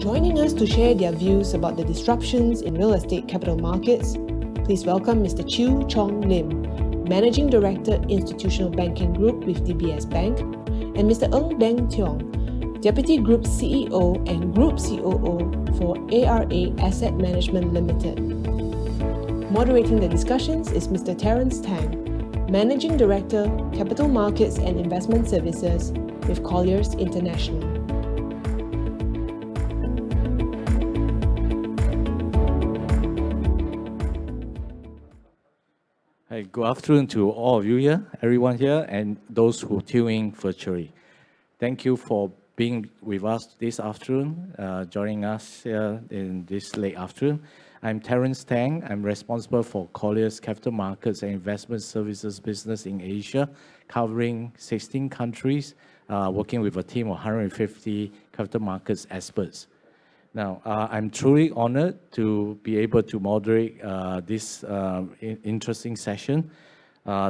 Joining us to share their views about the disruptions in real estate capital markets, please welcome Mr. Chew Chong Lim, Managing Director, Institutional Banking Group with DBS Bank, and Mr. Ng Beng Tiong, Deputy Group CEO and Group COO for ARA Asset Management Limited. Moderating the discussions is Mr. Terence Tang, Managing Director, Capital Markets and Investment Services with Colliers International. Hey, good afternoon to all of you here, everyone here, and those who tune in virtually. Thank you for being with us this afternoon, joining us here in this late afternoon. I'm Terence Tang. I'm responsible for Colliers Capital Markets and Investment Services business in Asia, covering 16 countries, working with a team of 150 capital markets experts. Now, I'm truly honored to be able to moderate this interesting session.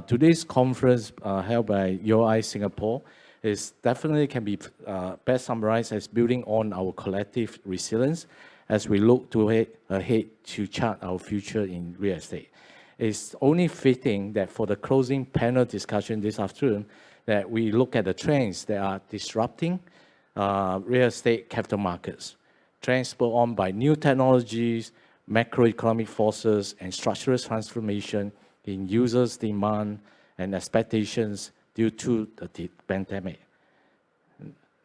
Today's conference held by ULI Singapore is definitely can be best summarized as building on our collective resilience as we look ahead to chart our future in real estate. It's only fitting that for the closing panel discussion this afternoon, that we look at the trends that are disrupting real estate capital markets. Trends brought on by new technologies, macroeconomic forces, and structural transformation in users' demand and expectations due to the pandemic.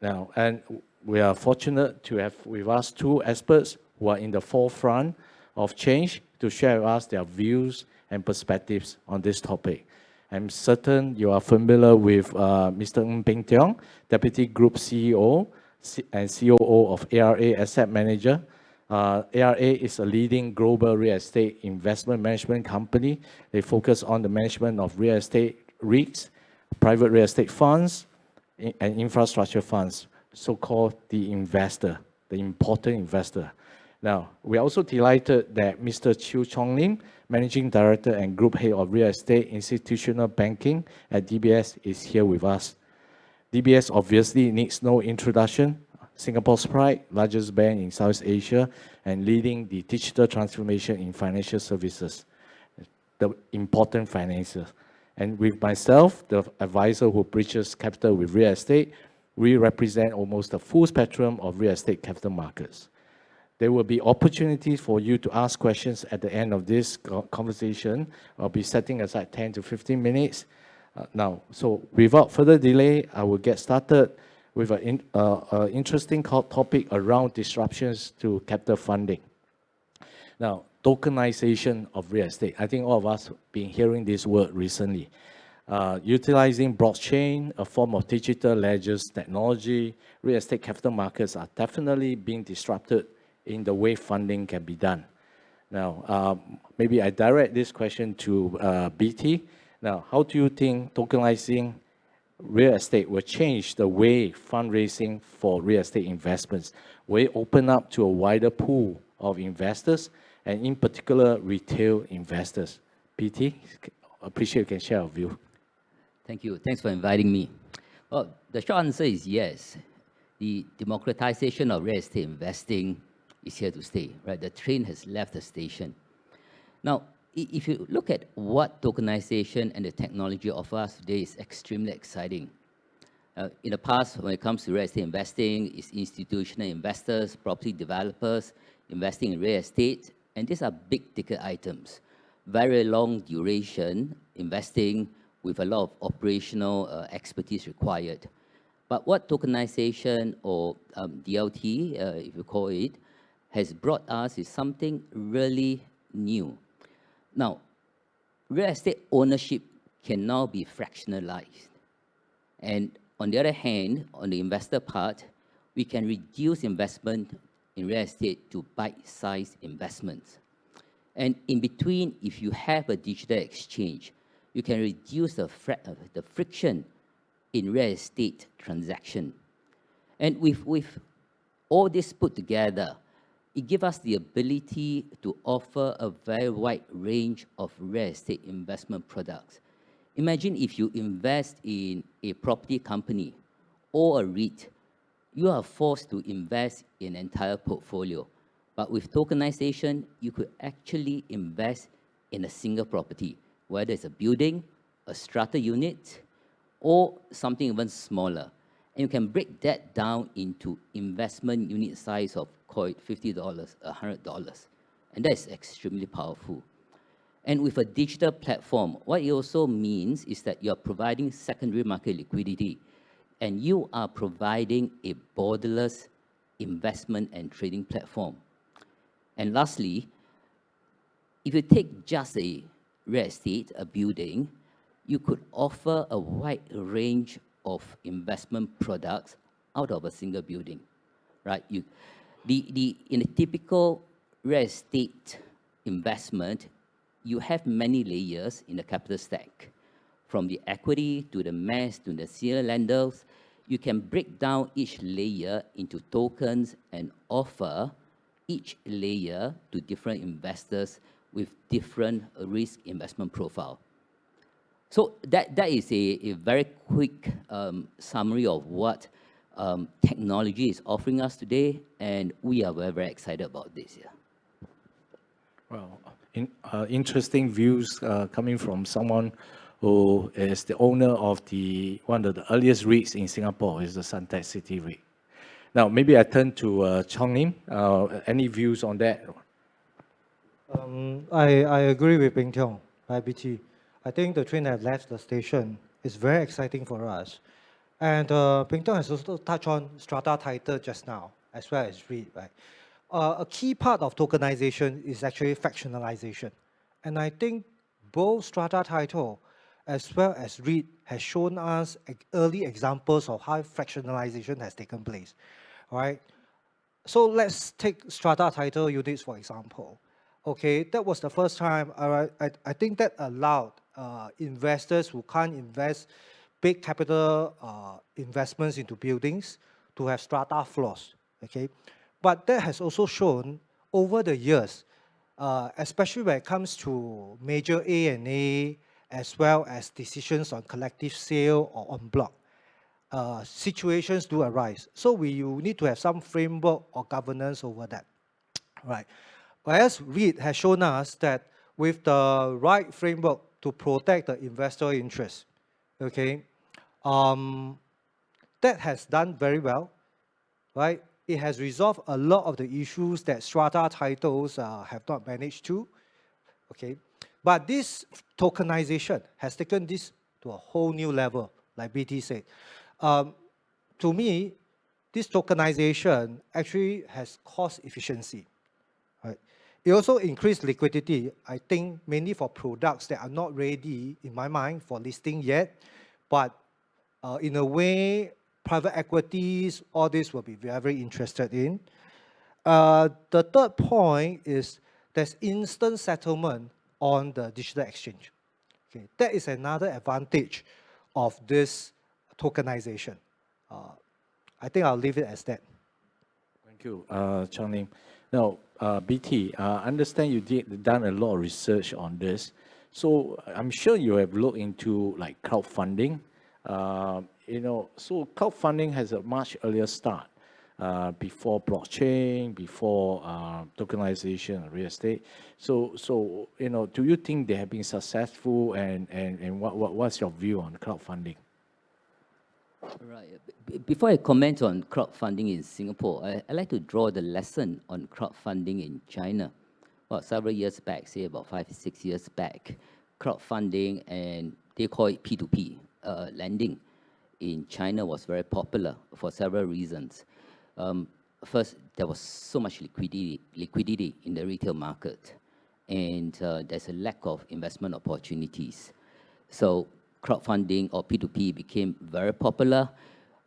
Now, and we are fortunate to have with us two experts who are in the forefront of change to share with us their views and perspectives on this topic. I'm certain you are familiar with Mr. Ng Beng Tiong, Deputy Group CEO and COO of ARA Asset Manager. ARA is a leading global real estate investment management company. They focus on the management of real estate REITs, private real estate funds, and infrastructure funds, so-called the investor, the important investor. Now, we're also delighted that Mr. Chew Chong Lim, Managing Director and Group Head of Real Estate Institutional Banking at DBS, is here with us. DBS obviously needs no introduction. Singapore's pride, largest bank in Southeast Asia, and leading the digital transformation in financial services, the important finances. And with myself, the advisor who bridges capital with real estate, we represent almost the full spectrum of real estate capital markets. There will be opportunities for you to ask questions at the end of this conversation. I'll be setting aside 10 to 15 minutes. Now, so without further delay, I will get started with an interesting topic around disruptions to capital funding. Now, tokenization of real estate. I think all of us have been hearing this word recently. Utilizing blockchain, a form of digital ledgers technology, real estate capital markets are definitely being disrupted in the way funding can be done. Now, maybe I direct this question to BT. Now, how do you think tokenizing real estate will change the way fundraising for real estate investments? Will it open up to a wider pool of investors, and in particular, retail investors? BT, appreciate you can share your view. Thank you. Thanks for inviting me. Well, the short answer is yes. The democratization of real estate investing is here to stay, right? The train has left the station. Now, if you look at what tokenization and the technology offer us today, is extremely exciting. In the past, when it comes to real estate investing, it's institutional investors, property developers investing in real estate, and these are big ticket items. Very long duration investing with a lot of operational expertise required. But what tokenization or DLT, if you call it, has brought us is something really new. Now, real estate ownership can now be fractionalized. And on the other hand, on the investor part, we can reduce investment in real estate to bite-sized investments. And in between, if you have a digital exchange, you can reduce the friction in real estate transaction. And with all this put together, it gives us the ability to offer a very wide range of real estate investment products. Imagine if you invest in a property company or a REIT, you are forced to invest in an entire portfolio. But with tokenization, you could actually invest in a single property, whether it's a building, a strata unit, or something even smaller. And you can break that down into investment unit size of, call it $50, $100. And that is extremely powerful. And with a digital platform, what it also means is that you're providing secondary market liquidity, and you are providing a borderless investment and trading platform. And lastly, if you take just a real estate, a building, you could offer a wide range of investment products out of a single building, right? In a typical real estate investment, you have many layers in the capital stack. From the equity to the mezz to the senior lenders, you can break down each layer into tokens and offer each layer to different investors with different risk investment profile. So that is a very quick summary of what technology is offering us today, and we are very, very excited about this. Yeah. Well, interesting views coming from someone who is the owner of one of the earliest REITs in Singapore, is the Suntec City REIT. Now, maybe I turn to Chong Lim. Any views on that? I agree with Beng Tiong, BT. I think the train has left the station. It's very exciting for us. And Beng Tiong has also touched on strata title just now, as well as REIT, right? A key part of tokenization is actually fractionalization. And I think both strata title as well as REIT has shown us early examples of how fractionalization has taken place, right? So let's take strata title units, for example. Okay, that was the first time, I think that allowed investors who can't invest big capital investments into buildings to have strata floors, okay? But that has also shown over the years, especially when it comes to major A&A, as well as decisions on collective sale or en bloc, situations do arise. So you need to have some framework or governance over that, right? Whereas REIT has shown us that with the right framework to protect the investor interest, okay, that has done very well, right? It has resolved a lot of the issues that strata titles have not managed to, okay? But this tokenization has taken this to a whole new level, like BT said. To me, this tokenization actually has cost efficiency, right? It also increased liquidity, I think mainly for products that are not ready, in my mind, for listing yet, but in a way, private equities, all this will be very interested in. The third point is there's instant settlement on the digital exchange. Okay, that is another advantage of this tokenization. I think I'll leave it as that. Thank you, Chong Lim. Now, BT, I understand you done a lot of research on this. So I'm sure you have looked into like crowdfunding. So crowdfunding has a much earlier start before blockchain, before tokenization of real estate. So do you think they have been successful, and what's your view on crowdfunding? Right. Before I comment on crowdfunding in Singapore, I'd like to draw the lesson on crowdfunding in China. Well, several years back, say about 5 to 6 years back, crowdfunding, and they call it P2P, lending in China was very popular for several reasons. First, there was so much liquidity in the retail market, and there's a lack of investment opportunities. So crowdfunding or P2P became very popular.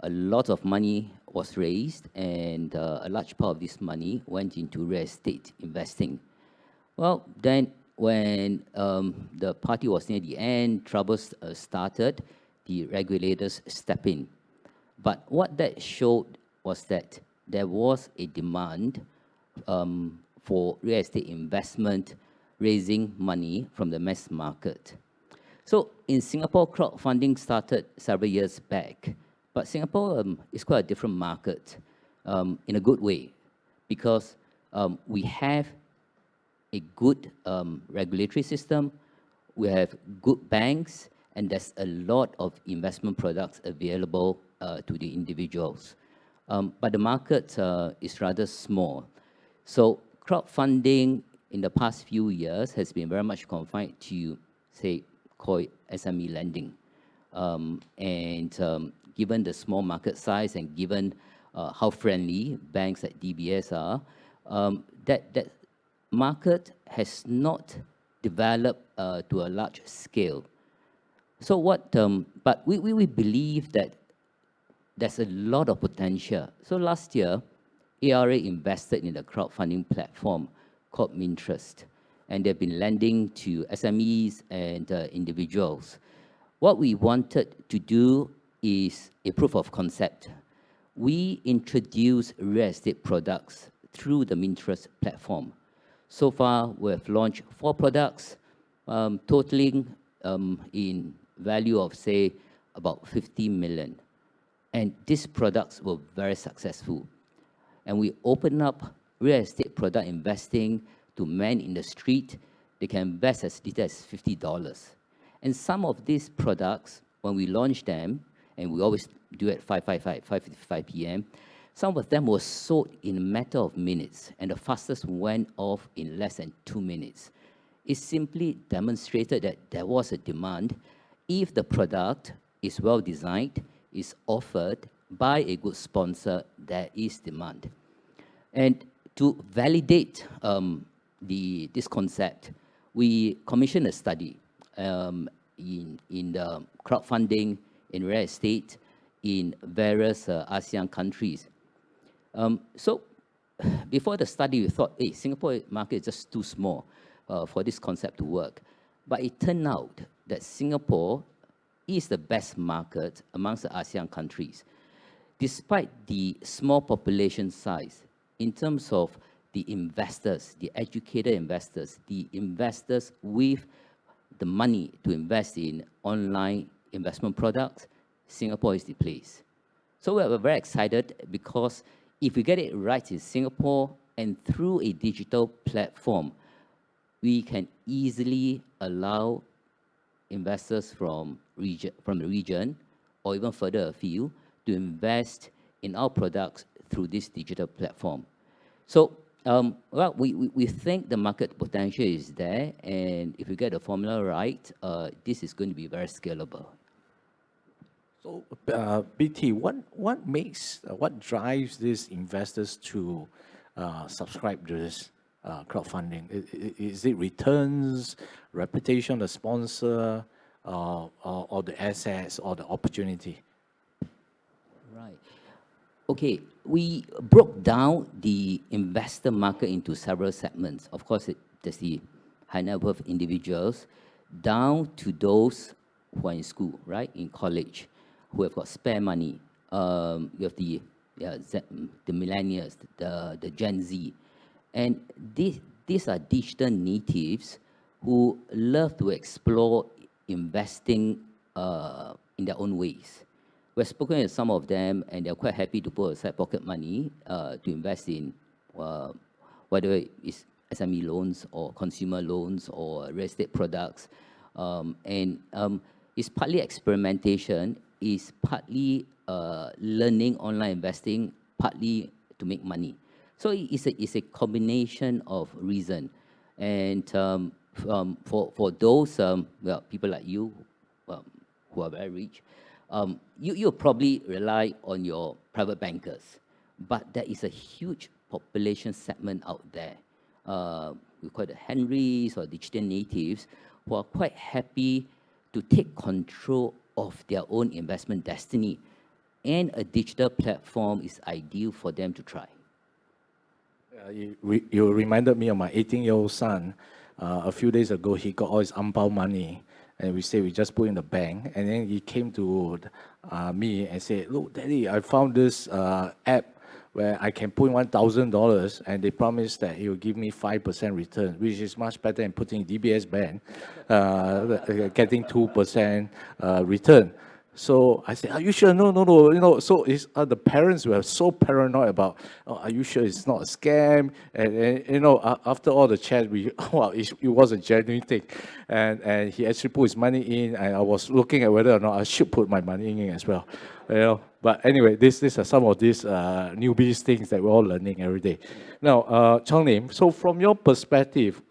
A lot of money was raised, and a large part of this money went into real estate investing. Well, then when the party was near the end, troubles started, the regulators stepped in. But what that showed was that there was a demand for real estate investment, raising money from the mass market. So in Singapore, crowdfunding started several years back, but Singapore is quite a different market. in a good way, because we have a good regulatory system, we have good banks, and there's a lot of investment products available to the individuals. But the market is rather small. So crowdfunding in the past few years has been very much confined to, say, call it SME lending. Given the small market size and given how friendly banks like DBS are, that market has not developed to a large scale. So but we believe that there's a lot of potential. So last year, ARA invested in a crowdfunding platform called Mintrust, and they've been lending to SMEs and individuals. What we wanted to do is a proof of concept. We introduced real estate products through the Mintrust platform. So far, we have launched 4 products, totaling in value of, say, about 50 million. And these products were very successful. And we opened up real estate product investing to men in the street. They can invest as little as $50. And some of these products, when we launched them, and we always do it at 5:55 p.m., some of them were sold in a matter of minutes, and the fastest went off in less than 2 minutes. It simply demonstrated that there was a demand if the product is well designed, is offered by a good sponsor, there is demand. And to validate this concept, we commissioned a study in the crowdfunding, in real estate, in various ASEAN countries. So before the study, we thought, hey, Singapore market is just too small for this concept to work. But it turned out that Singapore is the best market amongst the ASEAN countries. Despite the small population size, in terms of the investors, the educated investors, the investors with the money to invest in online investment products, Singapore is the place. So we're very excited because if we get it right in Singapore and through a digital platform, we can easily allow investors from the region or even further afield to invest in our products through this digital platform. So, well, we think the market potential is there, and if we get the formula right, this is going to be very scalable. So, BT, what drives these investors to subscribe to this crowdfunding? Is it returns, reputation of the sponsor, or the assets, or the opportunity? Right. Okay, we broke down the investor market into several segments. Of course, there's the high net worth individuals, down to those who are in school, right, in college, who have got spare money. You have the millennials, the Gen Z. And these are digital natives who love to explore investing in their own ways. We've spoken with some of them, and they're quite happy to put aside pocket money to invest in whether it's SME loans or consumer loans or real estate products. It's partly experimentation, it's partly learning online investing, partly to make money. So it's a combination of reason. And for those well, people like you who are very rich, you probably rely on your private bankers, but there is a huge population segment out there. We call it Henrys or digital natives, who are quite happy to take control of their own investment destiny, and a digital platform is ideal for them to try. You reminded me of my 18-year-old son. A few days ago, he got all his ampao money, and we said we just put in the bank. And then he came to me and said, "Look, Daddy, I found this app where I can put in $1,000, and they promised that he will give me 5% return, which is much better than putting DBS Bank, getting 2% return." So I said, are you sure? No, no, no. So it's, the parents were so paranoid about, oh, are you sure it's not a scam? And after all the chat, well, it was a genuine thing. And he actually put his money in, and I was looking at whether or not I should put my money in as well. But anyway, these are some of these newbies things that we're all learning every day. Now, Chong Lim, so from your perspective,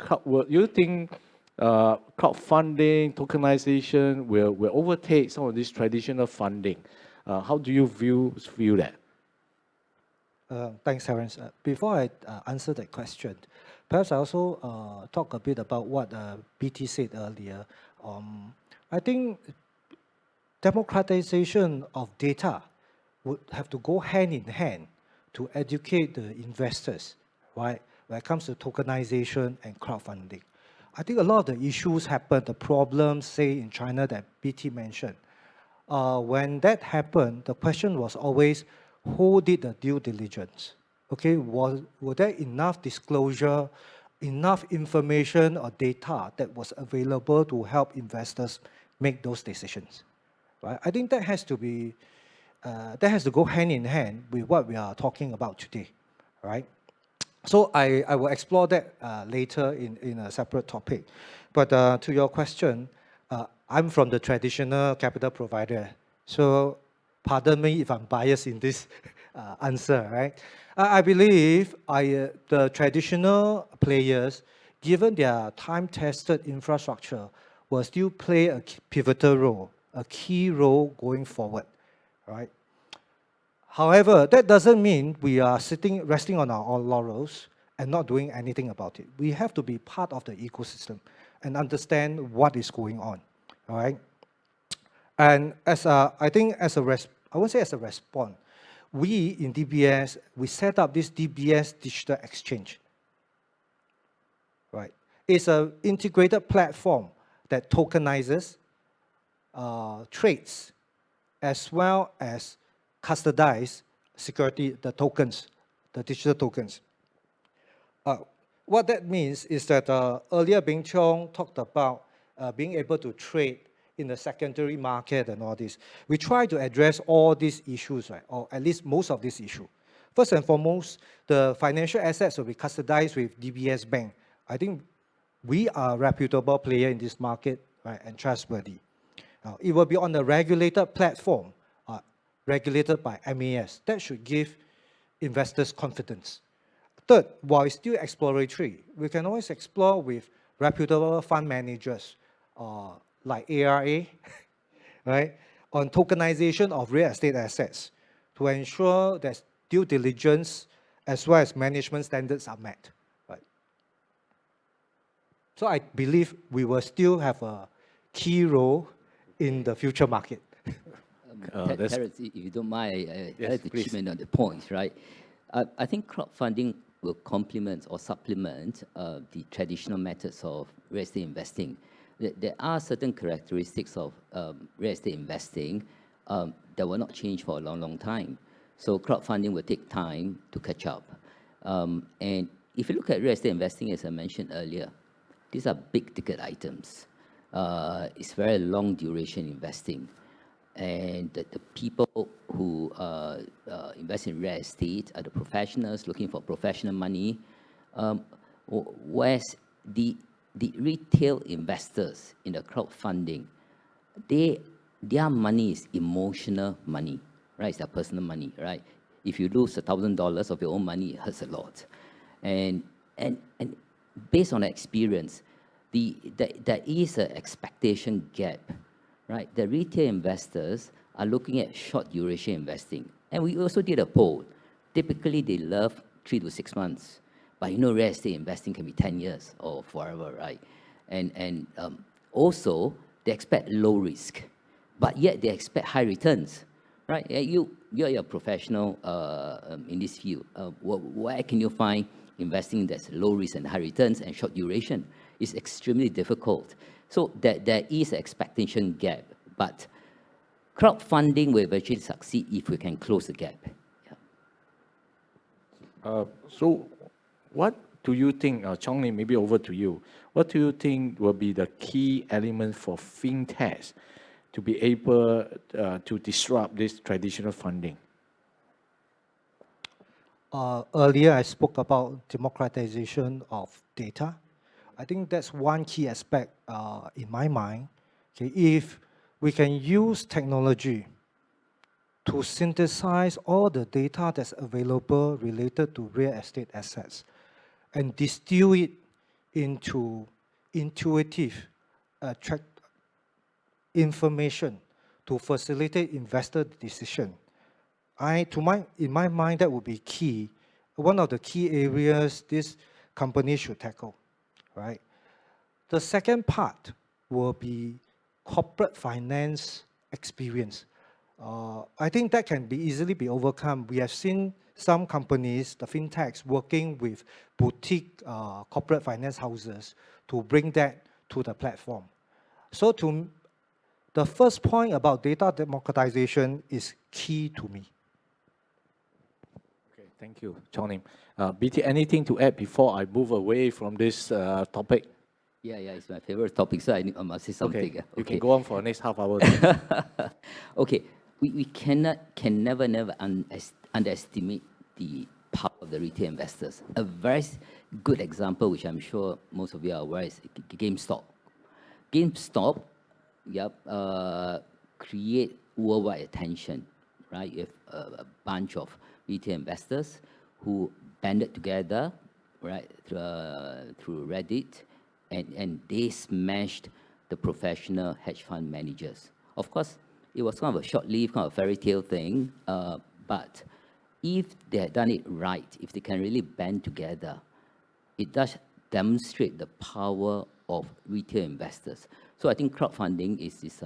you think crowdfunding, tokenization will overtake some of this traditional funding? How do you view that? Thanks, Terence. Before I answer that question, perhaps I also talk a bit about what BT said earlier. I think democratization of data would have to go hand in hand to educate the investors, right, when it comes to tokenization and crowdfunding. I think a lot of the issues happen, the problems, say, in China that BT mentioned. When that happened, the question was always, who did the due diligence? Okay, were there enough disclosure, enough information or data that was available to help investors make those decisions? Right? I think that has to be, that has to go hand in hand with what we are talking about today, right? So I will explore that later in a separate topic. But to your question, I'm from the traditional capital provider. So pardon me if I'm biased in this answer, right? I believe the traditional players, given their time-tested infrastructure, will still play a pivotal role, a key role going forward, right? However, that doesn't mean we are resting on our laurels and not doing anything about it. We have to be part of the ecosystem and understand what is going on, all right? And I think I won't say as a response, we in DBS, we set up this DBS Digital Exchange, right? It's an integrated platform that tokenizes trades as well as custodize security, the tokens, the digital tokens. What that means is that earlier Bing Chong talked about being able to trade in the secondary market and all this. We try to address all these issues, right? Or at least most of these issues. First and foremost, the financial assets will be custodized with DBS Bank. I think we are a reputable player in this market, right, and trustworthy. It will be on a regulated platform, regulated by MAS. That should give investors confidence. Third, while it's still exploratory, we can always explore with reputable fund managers like ARA, right, on tokenization of real estate assets to ensure that due diligence as well as management standards are met. Right? So I believe we will still have a key role in the future market. Terence, if you don't mind, I'd Yes, like to please. chime in on the points, right? I think crowdfunding will complement or supplement the traditional methods of real estate investing. There are certain characteristics of real estate investing that will not change for a long, long time. So crowdfunding will take time to catch up. And if you look at real estate investing, as I mentioned earlier, these are big ticket items. It's very long duration investing. And the people who invest in real estate are the professionals looking for professional money, whereas the retail investors in the crowdfunding, their money is emotional money, right? It's their personal money, right? If you lose $1,000 of your own money, it hurts a lot. And based on experience, there is an expectation gap. Right, the retail investors are looking at short duration investing. And we also did a poll. Typically, they love 3 to 6 months. But you know, real estate investing can be 10 years or forever, right? And also, they expect low risk. But yet, they expect high returns, right? You're a professional in this field. Where can you find investing that's low risk and high returns and short duration? It's extremely difficult. So there is an expectation gap, but crowdfunding will eventually succeed if we can close the gap. Yeah. So what do you think, Chong Lim, maybe over to you, what do you think will be the key element for fintechs to be able to disrupt this traditional funding? Earlier, I spoke about democratization of data. I think that's one key aspect in my mind. Okay, if we can use technology to synthesize all the data that's available related to real estate assets and distill it into intuitive information to facilitate investor decision. In my mind, that would be key. One of the key areas this company should tackle, right? The second part will be corporate finance experience. I think that can be easily be overcome. We have seen some companies, the fintechs, working with boutique corporate finance houses to bring that to the platform. So the first point about data democratization is key to me. Okay, thank you, Chong Lim. BT, anything to add before I move away from this topic? Yeah, it's my favorite topic, so I must say something. Okay, you can go on for the next half hour. Okay, we can never underestimate the power of the retail investors. A very good example, which I'm sure most of you are aware, is GameStop. GameStop, create worldwide attention, right? You have a bunch of retail investors who banded together, right, through Reddit, and they smashed the professional hedge fund managers. Of course, it was kind of a short-lived, kind of fairy tale thing, but if they had done it right, if they can really band together, it does demonstrate the power of retail investors. So I think crowdfunding is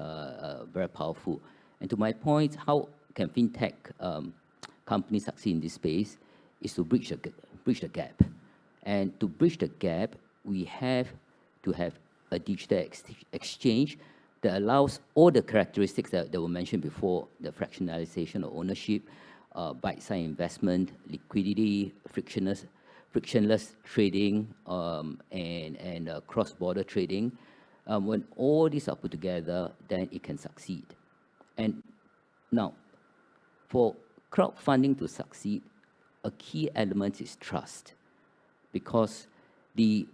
very powerful. And to my point, how can fintech companies succeed in this space is to bridge the gap. And to bridge the gap, we have to have a digital exchange that allows all the characteristics that were mentioned before, the fractionalization of ownership, bite-sized investment, liquidity, frictionless trading, and cross-border trading. When all these are put together, then it can succeed. And now, for crowdfunding to succeed, a key element is trust, because the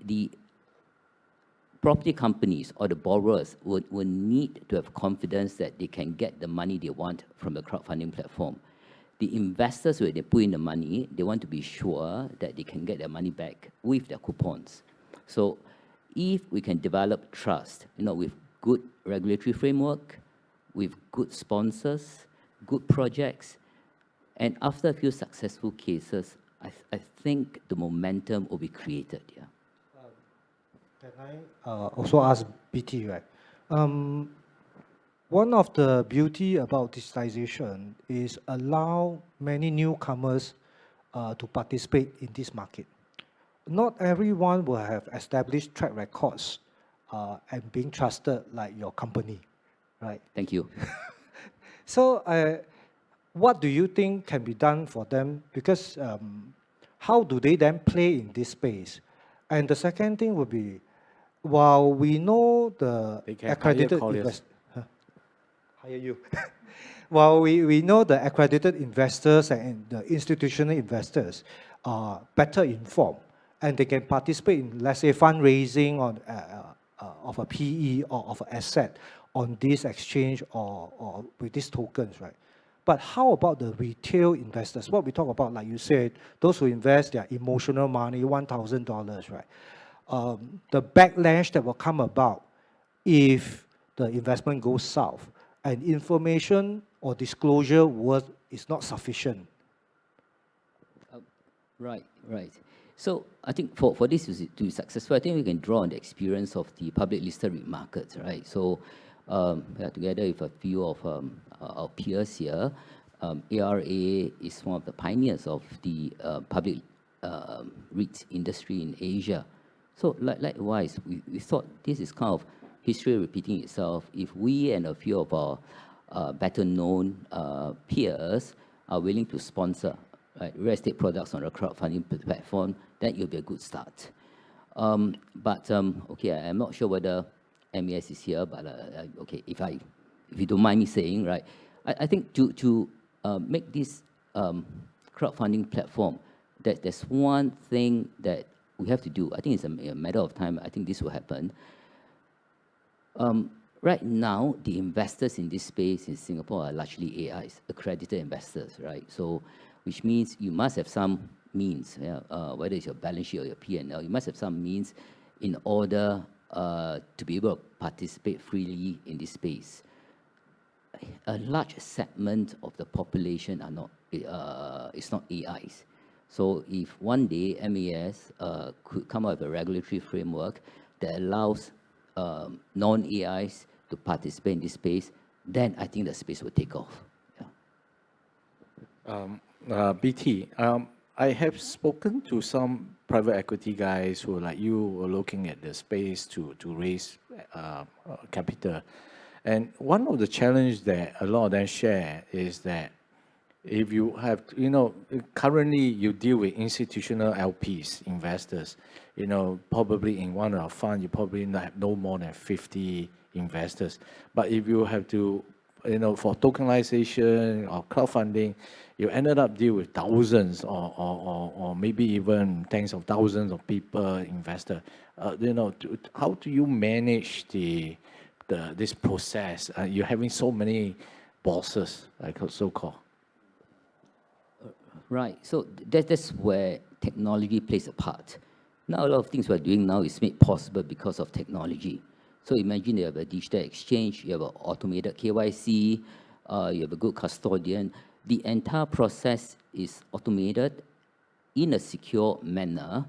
property companies or the borrowers will need to have confidence that they can get the money they want from the crowdfunding platform. The investors, when they put in the money, they want to be sure that they can get their money back with their coupons. So if we can develop trust, with good regulatory framework, with good sponsors, good projects, and after a few successful cases, I think the momentum will be created, yeah. Can I also ask BT, right? One of the beauty about digitization is allow many newcomers to participate in this market. Not everyone will have established track records and being trusted like your company, right? Thank you. So what do you think can be done for them? Because how do they then play in this space? And the second thing would be, while we know the accredited investors, hire you. While we know the accredited investors and the institutional investors are better informed, and they can participate in, let's say, fundraising on of a PE or of an asset on this exchange or with these tokens, right? But how about the retail investors? What we talk about, like you said, those who invest their emotional money, $1,000, right? The backlash that will come about if the investment goes south and information or disclosure is not sufficient. Right. So I think for this to be successful, I think we can draw on the experience of the public listed REIT markets, right? So together with a few of our peers here, ARA is one of the pioneers of the public REIT industry in Asia. So likewise, we thought this is kind of history repeating itself. If we and a few of our better known peers are willing to sponsor real estate products on a crowdfunding platform, then it'll be a good start. Okay, I'm not sure whether MES is here, but okay, if I if you don't mind me saying, right, I think to make this crowdfunding platform, there's one thing that we have to do. I think it's a matter of time. I think this will happen. Right now, the investors in this space in Singapore are largely AIs, accredited investors, right? So, which means you must have some means, whether it's your balance sheet or your P&L, you must have some means in order to be able to participate freely in this space. A large segment of the population are not, it's not AIs. So if one day MAS could come up with a regulatory framework that allows non-AIs to participate in this space, then I think the space will take off. Yeah. BT, I have spoken to some private equity guys who, like you, were looking at the space to raise capital. And one of the challenges that a lot of them share is that if you have, currently you deal with institutional LPs, investors, probably in one of our funds, you probably have no more than 50 investors. But if you have to, for tokenization or crowdfunding, you ended up deal with thousands or maybe even tens of thousands of people, investor. How do you manage this process? You're having so many bosses, like so-called. Right, so that's where technology plays a part. Now, a lot of things we're doing now is made possible because of technology. So imagine you have a digital exchange, you have an automated KYC, you have a good custodian. The entire process is automated in a secure manner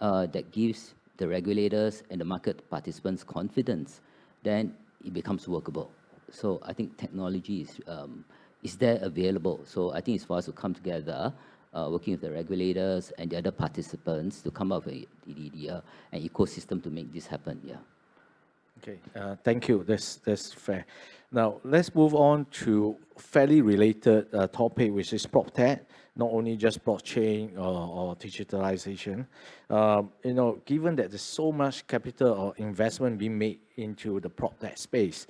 that gives the regulators and the market participants confidence. Then it becomes workable. So I think technology is there available. So I think it's for us to come together, working with the regulators and the other participants to come up with an ecosystem to make this happen. Yeah. Okay, thank you. That's fair. Now let's move on to fairly related topic, which is PropTech. Not only just blockchain or digitalization. Given that there's so much capital or investment being made into the PropTech space,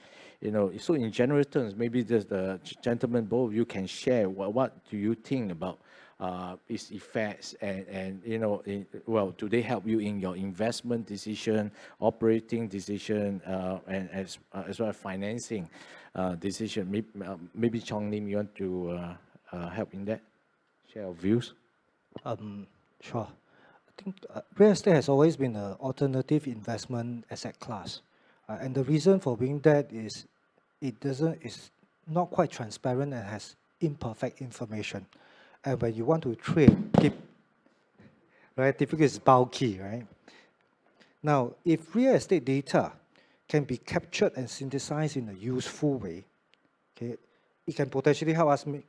so in general terms, maybe just the gentlemen, both of you can share what do you think about its effects and do they help you in your investment decision, operating decision, and as well as financing decision? Maybe Chong Lim, you want to help in that? Share your views. Sure. I think real estate has always been an alternative investment asset class. And the reason for being that is it's not quite transparent and has imperfect information. And when you want to trade, right, typically it's bulky, right? Now, if real estate data can be captured and synthesized in a useful way, okay, it can potentially help us make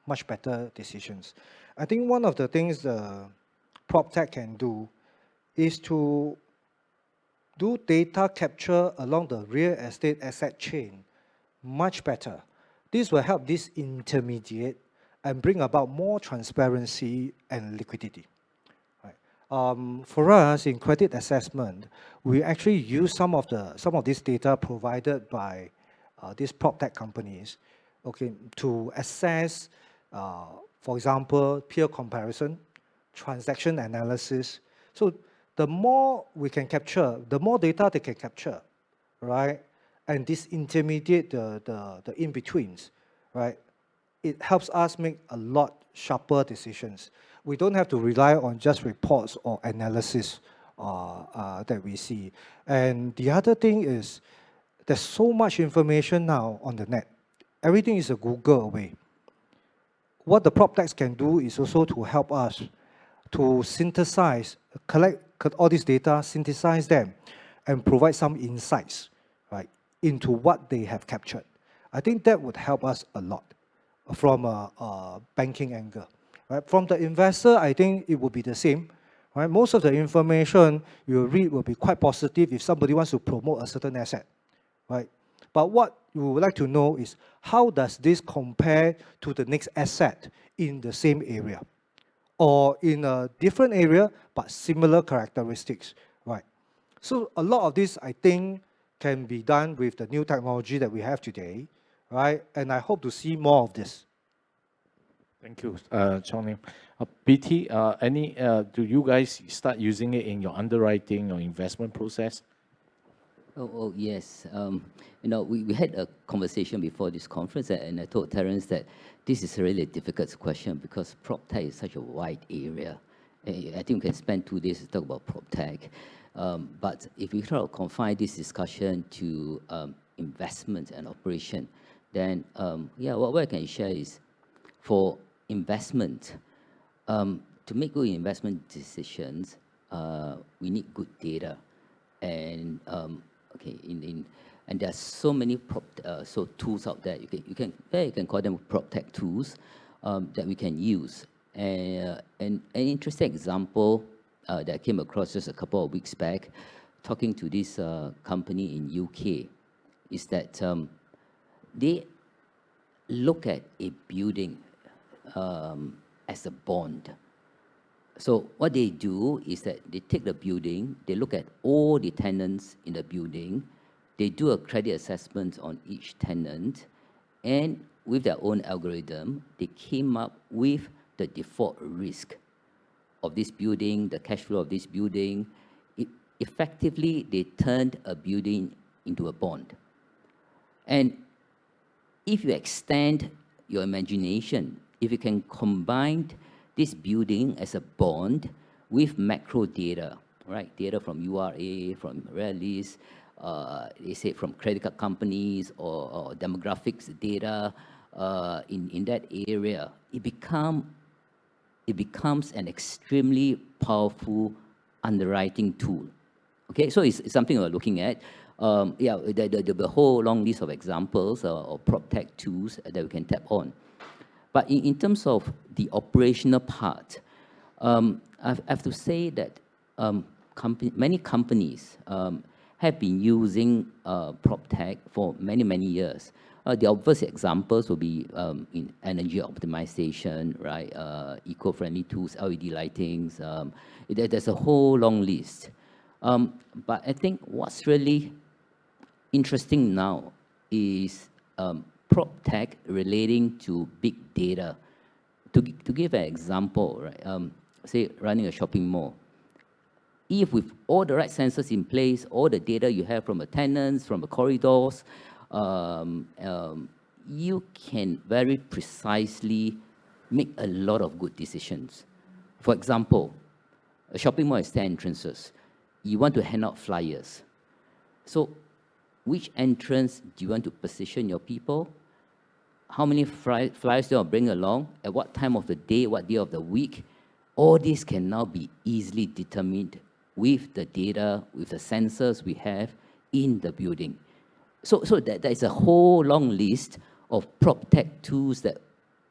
much better decisions. I think one of the things the PropTech can do is to do data capture along the real estate asset chain much better. This will help disintermediate and bring about more transparency and liquidity. Right. For us in credit assessment, we actually use some of this data provided by these PropTech companies, okay, to assess, for example, peer comparison, transaction analysis. So the more we can capture, the more data they can capture, right? And disintermediate the in-betweens, right? It helps us make a lot sharper decisions. We don't have to rely on just reports or analysis that we see. And the other thing is, there's so much information now on the net. Everything is a Google away. What the PropTechs can do is also to help us to synthesize, collect all this data, synthesize them, and provide some insights, right, into what they have captured. I think that would help us a lot from a banking angle. Right? From the investor, I think it would be the same. Right? Most of the information you read will be quite positive if somebody wants to promote a certain asset. Right? But what you would like to know is, how does this compare to the next asset in the same area? Or in a different area, but similar characteristics, right? So a lot of this, I think, can be done with the new technology that we have today, right? And I hope to see more of this. Thank you, Chong Lim. BT, do you guys start using it in your underwriting or investment process? Oh yes. We had a conversation before this conference, and I told Terence that this is really a difficult question because prop tech is such a wide area. I think we can spend 2 days to talk about prop tech. But if we try to confine this discussion to investment and operation, then what I can share is for investment, to make good investment decisions, we need good data. And and there are so many tools out there. You can call them prop tech tools that we can use. And an interesting example that I came across just a couple of weeks back, talking to this company in UK, is that they look at a building as a bond. So what they do is that they take the building, they look at all the tenants in the building, they do a credit assessment on each tenant, and with their own algorithm, they came up with the default risk of this building, the cash flow of this building. Effectively, they turned a building into a bond. And if you extend your imagination, if you can combine this building as a bond with macro data, right? Data from URA, from Realis, they say from credit card companies or demographics data in that area, it becomes an extremely powerful underwriting tool. Okay, so it's something we're looking at. The whole long list of examples or prop tech tools that we can tap on. But in terms of the operational part, I have to say that many companies have been using prop tech for many, many years. The obvious examples will be in energy optimization, right? Eco-friendly tools, LED lightings. There's a whole long list. But I think what's really interesting now is prop tech relating to big data. To give an example, right? Say running a shopping mall. If with all the right sensors in place, all the data you have from the tenants, from the corridors, you can very precisely make a lot of good decisions. For example, a shopping mall has 10 entrances. You want to hand out flyers. So which entrance do you want to position your people? How many flyers do you want to bring along? At what time of the day, what day of the week? All this can now be easily determined with the data, with the sensors we have in the building. So there is a whole long list of prop tech tools that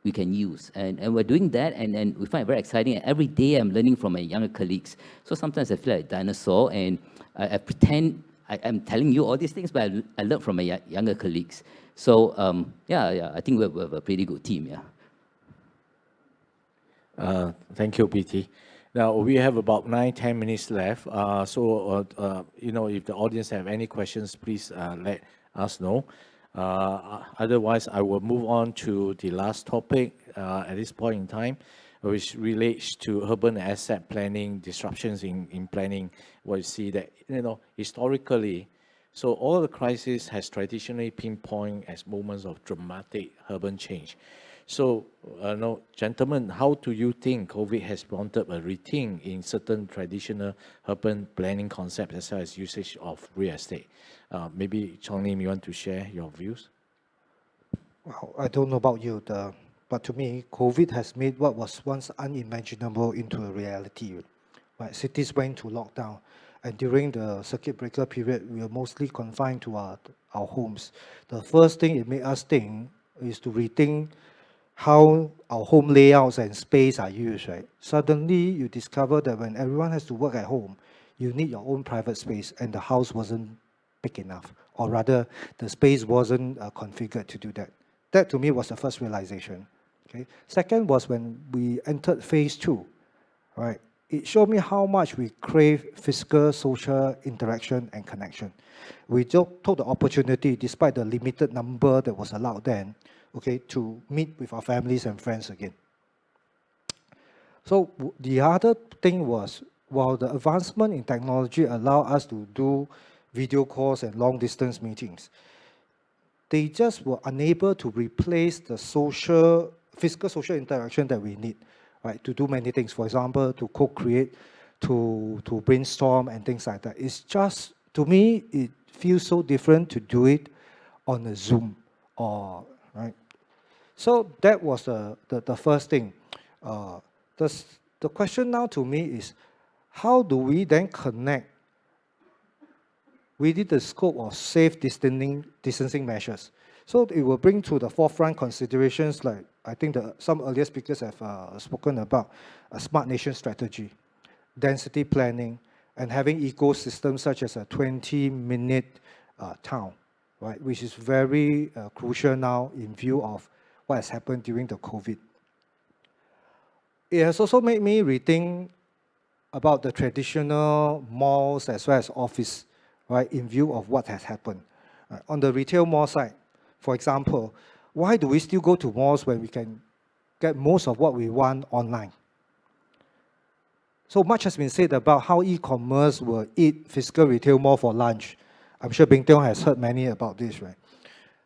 we can use. And we're doing that, and we find it very exciting. And every day I'm learning from my younger colleagues. So sometimes I feel like a dinosaur, and I pretend I'm telling you all these things, but I learn from my younger colleagues. So I think we have a pretty good team, Thank you, BT. Now, we have about 9-10 minutes left. If the audience have any questions, please let us know. Otherwise, I will move on to the last topic at this point in time, which relates to urban asset planning, disruptions in planning. What you see that, historically, so all the crisis has traditionally pinpointed as moments of dramatic urban change. So, gentlemen, how do you think COVID has prompted a rethink in certain traditional urban planning concepts as well as usage of real estate? Maybe, Chong Lim, you want to share your views? Well, I don't know about you, but to me, COVID has made what was once unimaginable into a reality. Right? Cities went to lockdown, and during the circuit breaker period, we were mostly confined to our homes. The first thing it made us think is to rethink how our home layouts and space are used, right? Suddenly, you discover that when everyone has to work at home, you need your own private space, and the house wasn't big enough, or rather, the space wasn't configured to do that. That, to me, was the first realization. Okay. Second was when we entered phase 2, right? it showed me how much we crave physical, social interaction and connection. We took the opportunity, despite the limited number that was allowed then, okay, to meet with our families and friends again. So the other thing was, while the advancement in technology allowed us to do video calls and long-distance meetings, they just were unable to replace the physical social interaction that we need, right, to do many things. For example, to co-create, to brainstorm and things like that. It's just, to me, it feels so different to do it on a Zoom, right? So that was the first thing. The question now to me is, how do we then connect within the scope of safe distancing measures? So it will bring to the forefront considerations like, I think some earlier speakers have spoken about a smart nation strategy, density planning, and having ecosystems such as a 20-minute town, right, which is very crucial now in view of what has happened during the COVID. It has also made me rethink about the traditional malls as well as office, right, in view of what has happened. On the retail mall side, for example, why do we still go to malls when we can get most of what we want online? So much has been said about how e-commerce will eat physical retail mall for lunch. I'm sure Beng Tiong has heard many about this, right?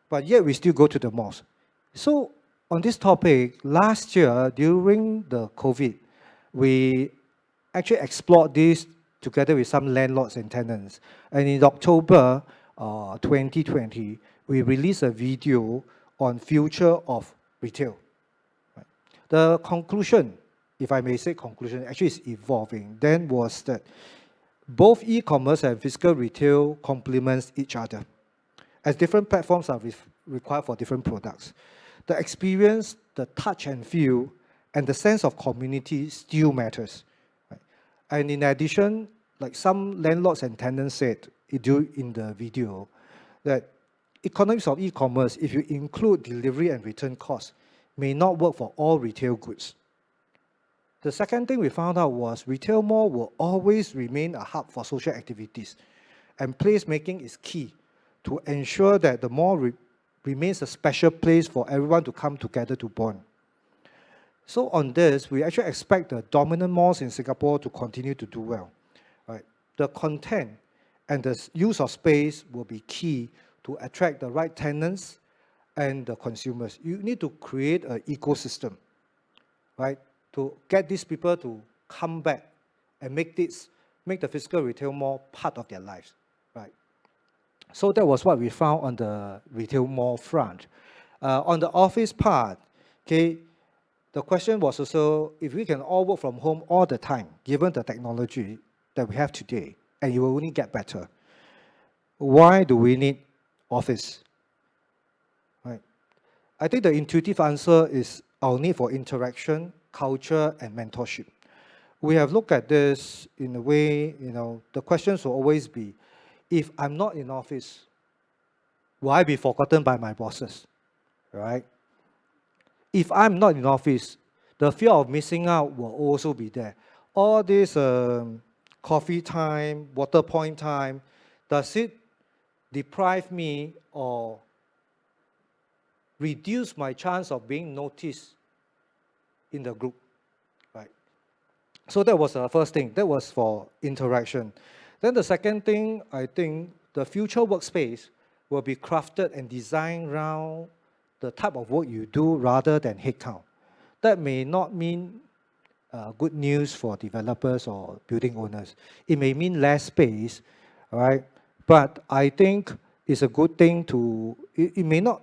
But yet we still go to the malls. So on this topic, last year during the COVID, we actually explored this together with some landlords and tenants. And in October 2020, we released a video on future of retail. Right? The conclusion, if I may say conclusion, actually is evolving, then was that both e-commerce and physical retail complements each other, as different platforms are required for different products. The experience, the touch and feel, and the sense of community still matters. Right? And in addition, like some landlords and tenants said in the video, that economics of e-commerce, if you include delivery and return costs, may not work for all retail goods. The second thing we found out was retail mall will always remain a hub for social activities, and placemaking is key to ensure that the mall remains a special place for everyone to come together to bond. So on this, we actually expect the dominant malls in Singapore to continue to do well. Right? The content and the use of space will be key to attract the right tenants and the consumers. You need to create an ecosystem, right, to get these people to come back and make the physical retail mall part of their lives, right? So that was what we found on the retail mall front. On the office part, okay, the question was also, if we can all work from home all the time, given the technology that we have today, and it will only get better, why do we need office? Right? I think the intuitive answer is our need for interaction, culture, and mentorship. We have looked at this in a way, the questions will always be, if I'm not in office, will I be forgotten by my bosses, right? If I'm not in office, the fear of missing out will also be there. All this coffee time, water point time, does it deprive me or reduce my chance of being noticed in the group, right? So that was the first thing. That was for interaction. Then the second thing, I think the future workspace will be crafted and designed around the type of work you do rather than headcount. That may not mean good news for developers or building owners. It may mean less space, right? But I think it's a good thing it may not,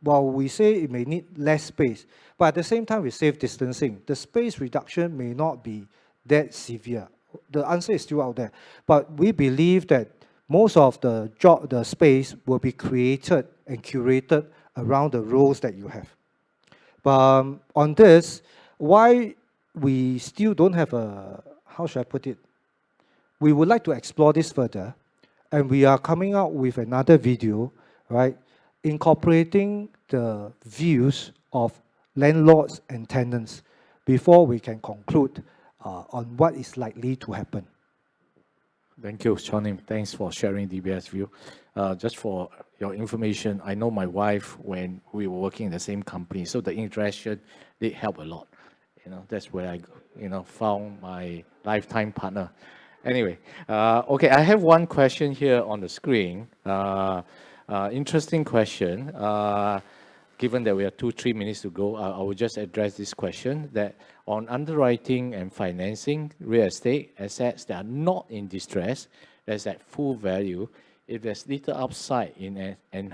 while we say it may need less space, but at the same time with safe distancing, the space reduction may not be that severe. The answer is still out there. But we believe that most of the space will be created and curated around the roles that you have. But on this, why we still don't have how should I put it? We would like to explore this further, and we are coming out with another video, right, incorporating the views of landlords and tenants before we can conclude on what is likely to happen. Thank you, Chonim. Thanks for sharing DBS view. Just for your information, I know my wife when we were working in the same company, so the interaction did help a lot. That's where I, found my lifetime partner. Anyway, okay, I have one question here on the screen. Interesting question. Given that we have 2-3 minutes to go, I will just address this question that on underwriting and financing real estate assets that are not in distress, that's at full value, if there's little upside in in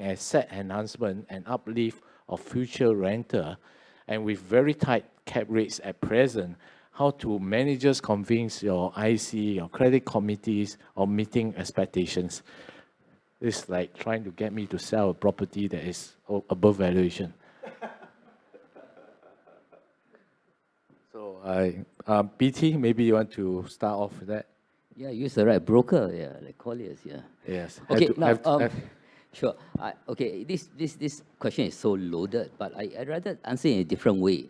asset enhancement and uplift of future renter, and with very tight cap rates at present, how do managers convince your IC, your credit committees of meeting expectations? It's like trying to get me to sell a property that is above valuation. So BT, maybe you want to start off with that? Yeah, use the right broker, yeah, like Colliers, yeah. Yes. Okay, now, sure. Okay, this question is so loaded, but I'd rather answer in a different way.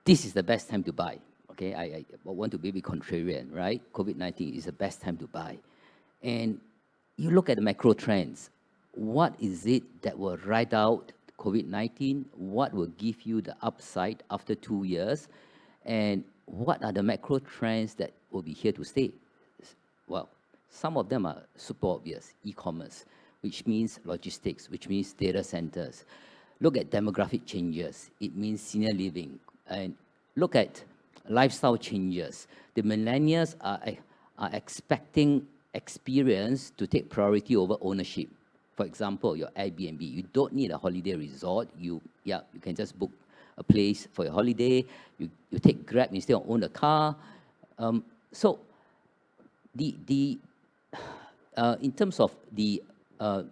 This is the best time to buy. Okay, I want to be a bit contrarian, right? COVID-19 is the best time to buy. And you look at the macro trends. What is it that will ride out COVID-19? What will give you the upside after 2 years? And what are the macro trends that will be here to stay? Well, some of them are super obvious. E-commerce, which means logistics, which means data centers. Look at demographic changes. It means senior living. And look at lifestyle changes. The millennials are expecting experience to take priority over ownership. For example, your Airbnb. You don't need a holiday resort. You can just book a place for your holiday. You take Grab instead of own a car. So in terms of the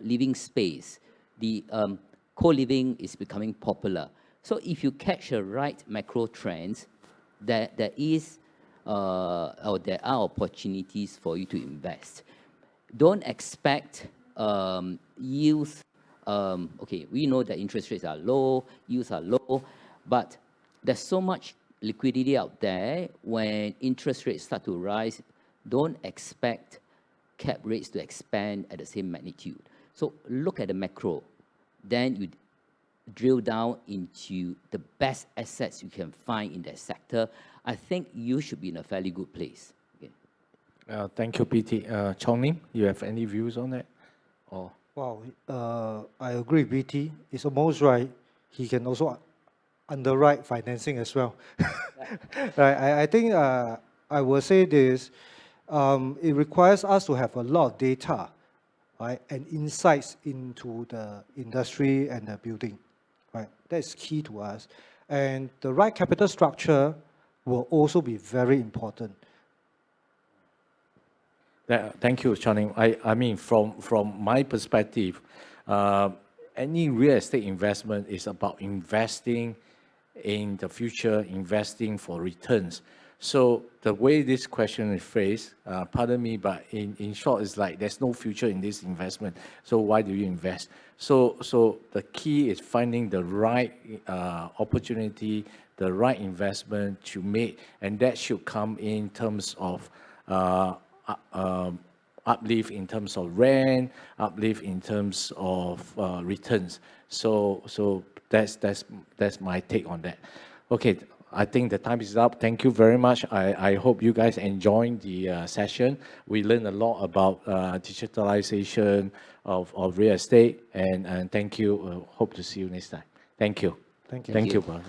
living space, the co-living is becoming popular. So if you catch the right macro trends, there are opportunities for you to invest. Don't expect yields. Okay, we know that interest rates are low, yields are low, but there's so much liquidity out there. When interest rates start to rise, don't expect cap rates to expand at the same magnitude. So look at the macro, then you drill down into the best assets you can find in that sector. I think you should be in a fairly good place. Okay. Thank you, PT. Chong Lim, you have any views on that? Or? Wow, I agree with BT. It's almost right. He can also underwrite financing as well. Right, I think I will say this. It requires us to have a lot of data, right, and insights into the industry and the building. Right, that's key to us. And the right capital structure will also be very important. Thank you, Chonim. I mean, from my perspective, any real estate investment is about investing in the future, investing for returns. So the way this question is phrased, pardon me, but in short, it's like there's no future in this investment. So why do you invest? So the key is finding the right opportunity, the right investment to make, and that should come in terms of uplift in terms of rent, uplift in terms of returns. So that's my take on that. Okay, I think the time is up. Thank you very much. I hope you guys enjoyed the session. We learned a lot about digitalization of real estate, and thank you. Hope to see you next time. Thank you. Thank you. Thank you, brother.